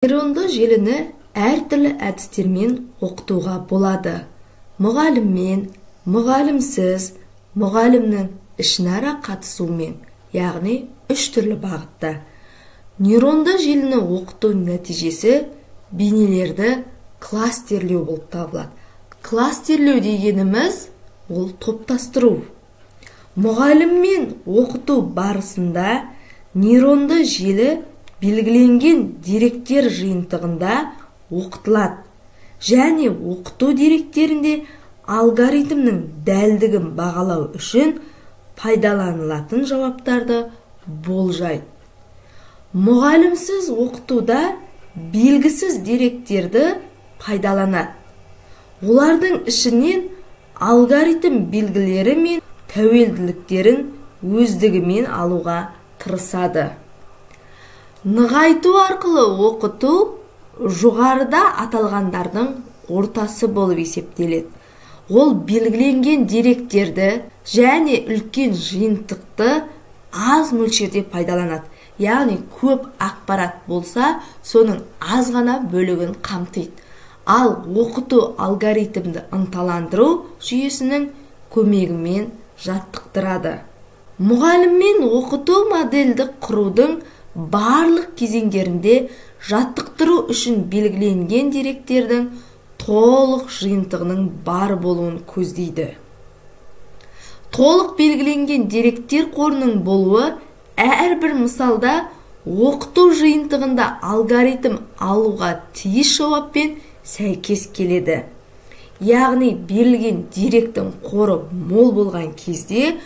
Нейронды желіні әртүрлі әдістермен оқытуға болады. Мұғаліммен, мұғалімсіз, мұғалімнің ішінара қатысуымен, яғни үш түрлі бағытта. Нейронды желіні оқыту нәтижесі бейнелерді кластерлеу болып табылады. Кластерлеу дегеніміз ол топтастыру. Мұғаліммен оқыту барысында нейронды желі белгіленген деректер жиынтығында оқытылады. Және оқыту деректерінде алгоритмнің дәлдігін бағалау үшін пайдаланылатын жауаптарды болжайды. Мұғалімсіз оқытуда белгісіз деректерді пайдаланады. Олардың ішінен алгоритм белгілері мен тәуелділіктерін өздігімен алуға тырысады. Нығайту арқылы оқыту жоғарыда аталғандардың ортасы болып есептеледі. Ол белгіленген деректерді және үлкен жиынтықты аз мөлшерде пайдаланады. Яғни көп ақпарат болса, соның аз ғана бөлігін қамтиды. Ал оқыту алгоритмді ынталандыру жүйесінің көмегімен жаттықтырады. Мұғаліммен оқыту модельді құрудың барлық кезеңдерінде жаттықтыру үшін белгіленген деректердің толық жиынтығының бар болуын көздейді. Толық белгіленген деректер қорының болуы әрбір мысалда оқыту жиынтығында алгоритм алуға тиіс жауаппен сәйкес келеді. Яғни берілген деректің қоры мол болған кезде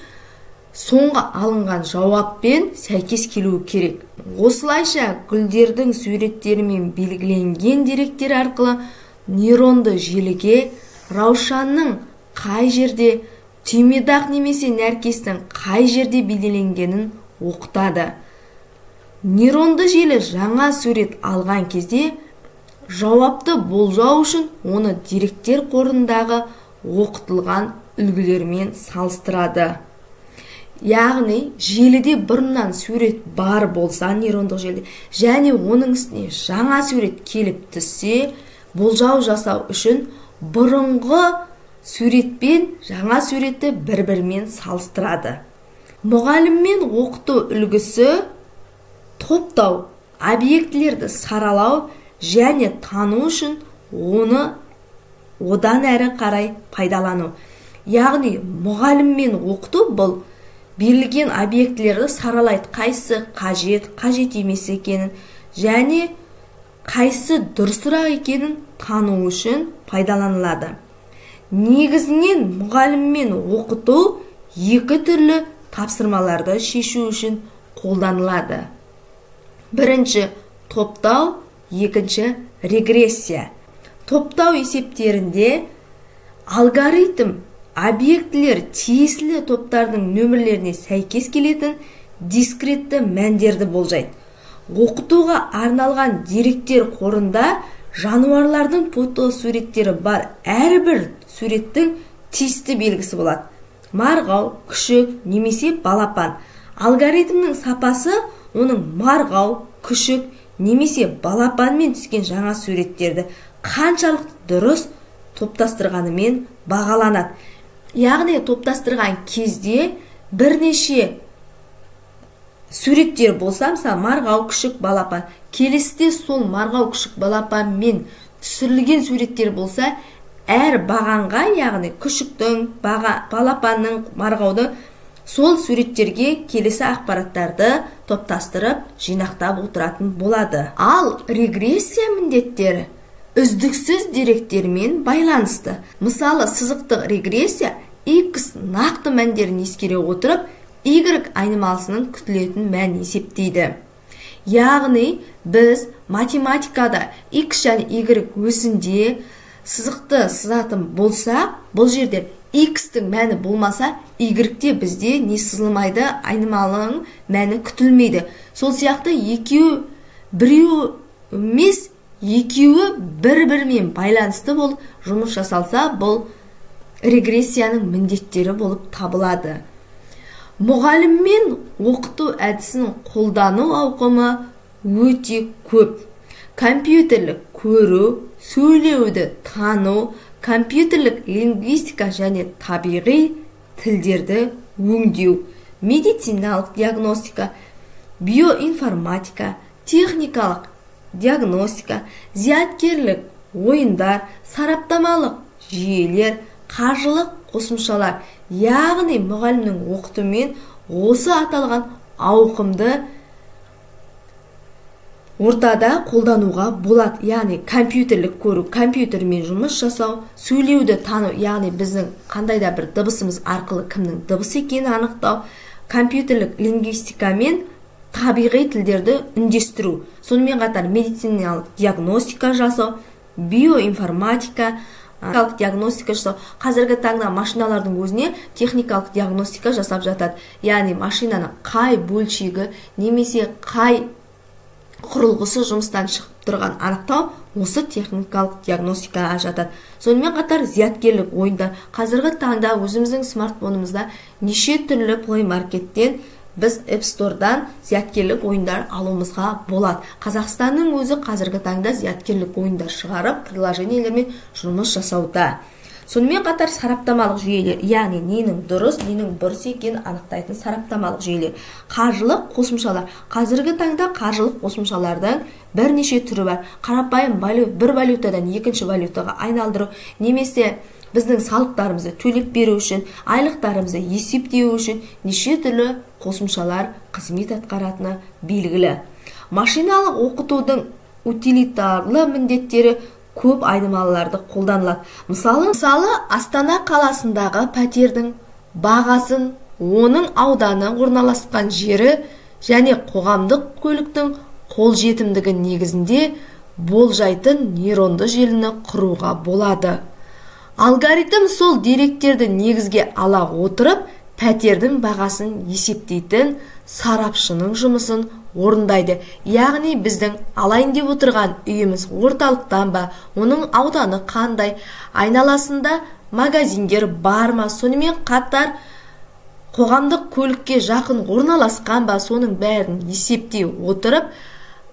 соңғы алынған жауаппен сәйкес келуі керек. Осылайша гүлдердің суреттерімен белгіленген деректер арқылы нейронды желіге раушанның қай жерде, түймедақ немесе нәркестің қай жерде бейнеленгенін оқытады. Нейронды желі жаңа сурет алған кезде жауапты болжау үшін оны деректер қорындағы оқытылған үлгілермен салыстырады. Яғни желіде бұрыннан сурет бар болса нейрондық желіде, және оның үстіне жаңа сурет келіп түссе, болжау жасау үшін бұрынғы суретпен жаңа суретті бір-бірімен салыстырады. Мұғаліммен оқыту үлгісі топтау, объектілерді саралау және тану үшін оны одан әрі қарай пайдалану. Яғни мұғаліммен оқыту бұл берілген объектілерді саралайды, қайсы қажет емес екенін және қайсы дұрысырақ екенін тану үшін пайдаланылады. Негізінен мұғаліммен оқыту екі түрлі тапсырмаларды шешу үшін қолданылады. Бірінші топтау, екінші регрессия. Топтау есептерінде алгоритм объектілер тиесілі топтардың нөмірлеріне сәйкес келетін дискретті мәндерді болжайды. Оқытуға арналған деректер қорында жануарлардың фотосуреттері бар. Әрбір суреттің тиісті белгісі болады. Марғау, күшік немесе балапан. Алгоритмнің сапасы оның марғау, күшік немесе балапанмен түскен жаңа суреттерді қаншалықты дұрыс топтастырғанымен бағаланады. Яғни топтастырған кезде бірнеше суреттер болса, мысалы марғау, күшік, балапан, келесіде сол марғау, күшік, балапанмен түсірілген суреттер болса, әр бағанға, яғни күшіктің, балапанның, марғауды сол суреттерге келесі ақпараттарды топтастырып, жинақтап отыратын болады. Ал регрессия міндеттері үздіксіз деректермен байланысты. Мысалы, сызықтық регрессия X нақты мәндерін ескере отырып, Y айнымалысының күтілетін мән есептейді. Яғни, біз математикада X және Y өсінде сызықты сызатын болса, бұл жерде X-тің мәні болмаса, Y-те бізде не сызылмайды, айнымалының мәні күтілмейді. Сол сияқты біреу емес, екеуі бір-бірімен байланысты болып жұмыс жасалса, бұл регрессияның міндеттері болып табылады. Мұғаліммен оқыту әдісін қолдану ауқымы өте көп. компьютерлік көру, сөйлеуді тану, компьютерлік лингвистика және табиғи тілдерді өңдеу, медициналық диагностика, биоинформатика, техникалық диагностика, зияткерлік ойындар, сараптамалық жүйелер, қаржылық қосымшалар, яғни мұғалімнің оқытуымен осы аталған ауқымды ортада қолдануға болады. Яғни компьютерлік көру, компьютермен жұмыс жасау, сөйлеуді тану, яғни біздің қандай да бір дыбысымыз арқылы кімнің дыбысы екенін анықтау, компьютерлік лингвистика мен табиғи тілдерді үндестіру, сонымен қатар медициналық диагностика жасау, биоинформатика, диагностика жасау. Қазіргі таңда машиналардың өзіне техникалық диагностика жасап жатады. Яғни машинаның қай бөлшегі немесе қай құрылғысы жұмыстан шығып тұрған анықтау осы техникалық диагностикаға жатады. Сонымен қатар зияткерлік ойындар. Қазіргі таңда өзіміздің смартфонымызда неше түрлі Play Market'тен біз App Store'дан зияткерлік ойындар алуымызға болады. Қазақстанның өзі қазіргі таңда зияткерлік ойындар шығарып, приложениелермен жұмыс жасауда. Сонымен қатар сараптамалық жүйелер, яғни ненің дұрыс, ненің бұрыс екенін анықтайтын сараптамалық жүйелер. Қаржылық қосымшалар. Қазіргі таңда қаржылық қосымшалардың бірнеше түрі бар. Қарапайым бір валютадан екінші валютаға айналдыру, немесе біздің салықтарымызды төлеп беру үшін, айлықтарымызды есептеу үшін неше түрлі қосымшалар қызмет атқаратыны белгілі. Машиналық оқытудың утилитарлы міндеттері көп айнымалыларды қолданылады. Мысалы, Астана қаласындағы пәтердің бағасын, оның ауданы, орналасқан жері және қоғамдық көліктің қолжетімдігі негізінде болжайтын нейронды желіні құруға болады. Алгоритм сол деректерді негізге ала отырып, пәтердің бағасын есептейтін сарапшының жұмысын орындайды. Яғни біздің алайын деп отырған үйіміз орталықтан ба, оның ауданы қандай, айналасында магазиндер бар ма, сонымен қатар қоғамдық көлікке жақын орналасқан ба, соның бәрін есептей отырып,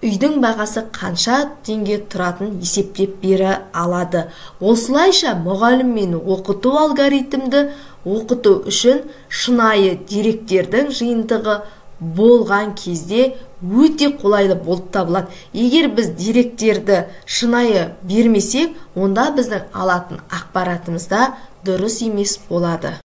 үйдің бағасы қанша теңге тұратын есептеп бере алады. Осылайша мұғалім мен оқыту алгоритмді оқыту үшін шынайы деректердің жиынтығы болған кезде өте қолайлы болып табылады. Егер біз деректерді шынайы бермесек, онда біздің алатын ақпаратымыз да дұрыс емес болады.